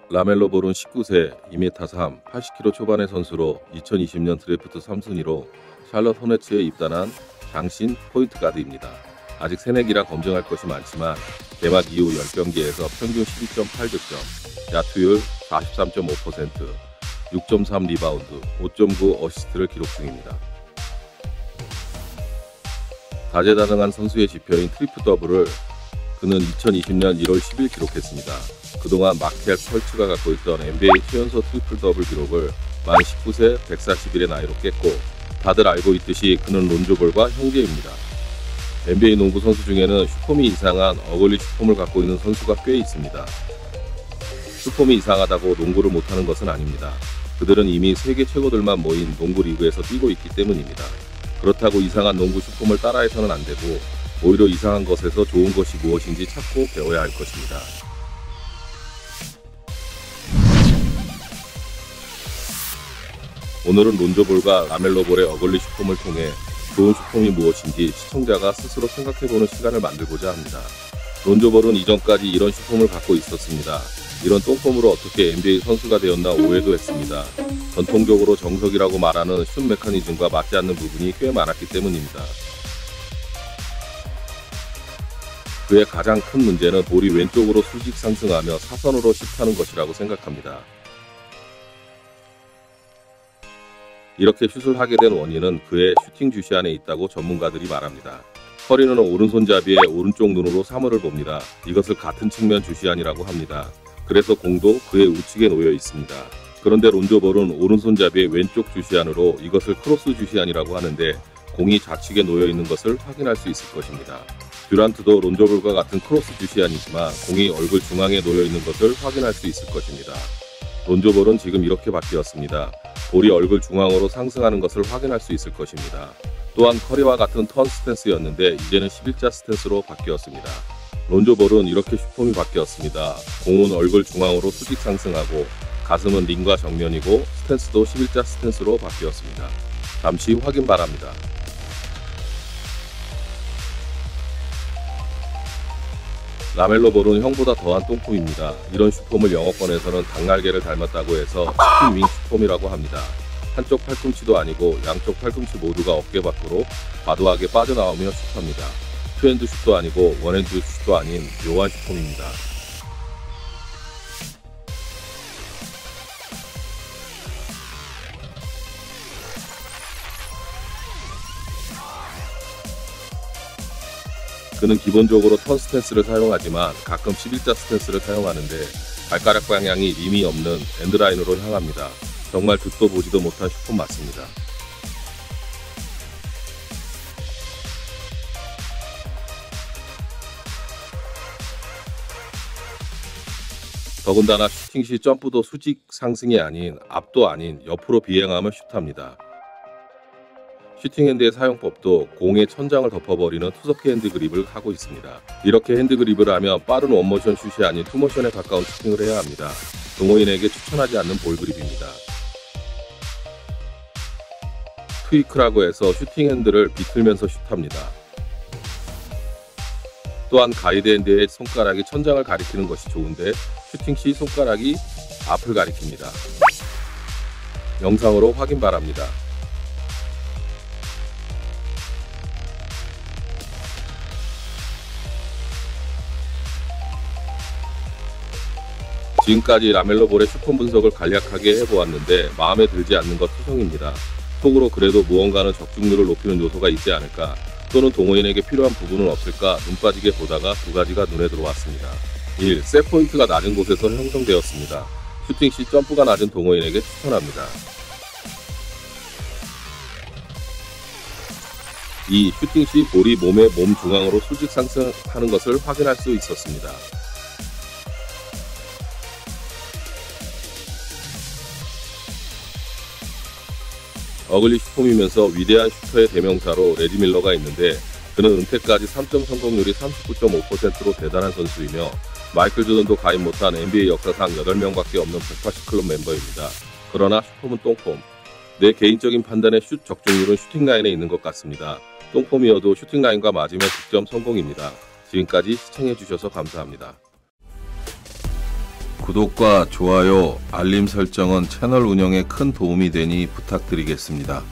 라멜로 볼은 19세, 2m 3, 80kg 초반의 선수로 2020년 드래프트 3순위로 샬럿 호네츠에 입단한 장신 포인트 가드입니다. 아직 새내기라 검증할 것이 많지만 개막 이후 10경기에서 평균 12.8득점, 야투율 43.5%, 6.3 리바운드, 5.9 어시스트를 기록 중입니다. 다재다능한 선수의 지표인 트리플 더블을 그는 2020년 1월 10일 기록했습니다. 그동안 마켈 펄츠가 갖고 있던 NBA 최연소 트리플 더블 기록을 만 19세 141의 나이로 깼고, 다들 알고 있듯이 그는 론조 볼과 형제입니다. NBA 농구 선수 중에는 슈폼이 이상한 어글리 슈폼을 갖고 있는 선수가 꽤 있습니다. 슈폼이 이상하다고 농구를 못하는 것은 아닙니다. 그들은 이미 세계 최고들만 모인 농구 리그에서 뛰고 있기 때문입니다. 그렇다고 이상한 농구 슈폼을 따라해서는 안 되고, 오히려 이상한 것에서 좋은 것이 무엇인지 찾고 배워야 할 것입니다. 오늘은 론조 볼과 라멜로 볼의 어글리 슈폼을 통해 좋은 슈폼이 무엇인지 시청자가 스스로 생각해보는 시간을 만들고자 합니다. 론조 볼은 이전까지 이런 슈폼을 갖고 있었습니다. 이런 똥폼으로 어떻게 NBA 선수가 되었나 오해도 했습니다. 전통적으로 정석이라고 말하는 슛 메커니즘과 맞지 않는 부분이 꽤 많았기 때문입니다. 그의 가장 큰 문제는 볼이 왼쪽으로 수직 상승하며 사선으로 슛하는 것이라고 생각합니다. 이렇게 슛을 하게 된 원인은 그의 슈팅 주시 안에 있다고 전문가들이 말합니다. 커리는 오른손잡이의 오른쪽 눈으로 사물을 봅니다. 이것을 같은 측면 주시안이라고 합니다. 그래서 공도 그의 우측에 놓여 있습니다. 그런데 론조 볼은 오른손잡이의 왼쪽 주시안으로 이것을 크로스 주시안이라고 하는데, 공이 좌측에 놓여 있는 것을 확인할 수 있을 것입니다. 듀란트도 론조 볼과 같은 크로스 주시안이지만 공이 얼굴 중앙에 놓여 있는 것을 확인할 수 있을 것입니다. 론조 볼은 지금 이렇게 바뀌었습니다. 볼이 얼굴 중앙으로 상승하는 것을 확인할 수 있을 것입니다. 또한 커리와 같은 턴 스탠스였는데 이제는 11자 스탠스로 바뀌었습니다. 론조 볼은 이렇게 슈폼이 바뀌었습니다. 공은 얼굴 중앙으로 수직 상승하고 가슴은 링과 정면이고 스탠스도 11자 스탠스로 바뀌었습니다. 잠시 확인 바랍니다. 라멜로 볼은 형보다 더한 똥폼입니다. 이런 슈폼을 영어권에서는 닭날개를 닮았다고 해서 치킨 윙 슈폼이라고 합니다. 한쪽 팔꿈치도 아니고 양쪽 팔꿈치 모두가 어깨 밖으로 과도하게 빠져나오며 슛합니다. 투핸드 슛도 아니고 원핸드 슛도 아닌 묘한 슈폼입니다. 그는 기본적으로 턴 스탠스를 사용하지만 가끔 11자 스탠스를 사용하는데 발가락 방향이 림이 없는 엔드라인으로 향합니다. 정말 듣도 보지도 못한 슈폼 맞습니다. 더군다나 슈팅 시 점프도 수직 상승이 아닌 앞도 아닌 옆으로 비행하며 슛합니다. 슈팅 핸드의 사용법도 공의 천장을 덮어버리는 투석기 핸드 그립을 하고 있습니다. 이렇게 핸드 그립을 하면 빠른 원모션 슛이 아닌 투모션에 가까운 슈팅을 해야 합니다. 동호인에게 추천하지 않는 볼 그립입니다. 트위크라고 해서 슈팅 핸드를 비틀면서 슛합니다. 또한 가이드 핸드의 손가락이 천장을 가리키는 것이 좋은데 슈팅 시 손가락이 앞을 가리킵니다. 영상으로 확인 바랍니다. 지금까지 라멜로 볼의 슈폼 분석을 간략하게 해보았는데 마음에 들지 않는 것 투성입니다. 속으로 그래도 무언가는 적중률을 높이는 요소가 있지 않을까, 또는 동호인에게 필요한 부분은 없을까 눈 빠지게 보다가 두 가지가 눈에 들어왔습니다. 1. 셋 포인트가 낮은 곳에서 형성되었습니다. 슈팅 시 점프가 낮은 동호인에게 추천합니다. 2. 슈팅 시 볼이 몸 중앙으로 수직 상승하는 것을 확인할 수 있었습니다. 어글리 슈폼이면서 위대한 슈터의 대명사로 레지 밀러가 있는데, 그는 은퇴까지 3점 성공률이 39.5%로 대단한 선수이며 마이클 조던도 가입 못한 NBA 역사상 8명밖에 없는 180클럽 멤버입니다. 그러나 슈폼은 똥폼. 내 개인적인 판단의 슛 적중률은 슈팅 라인에 있는 것 같습니다. 똥폼이어도 슈팅 라인과 맞으면 득점 성공입니다. 지금까지 시청해주셔서 감사합니다. 구독과 좋아요, 알림 설정은 채널 운영에 큰 도움이 되니 부탁드리겠습니다.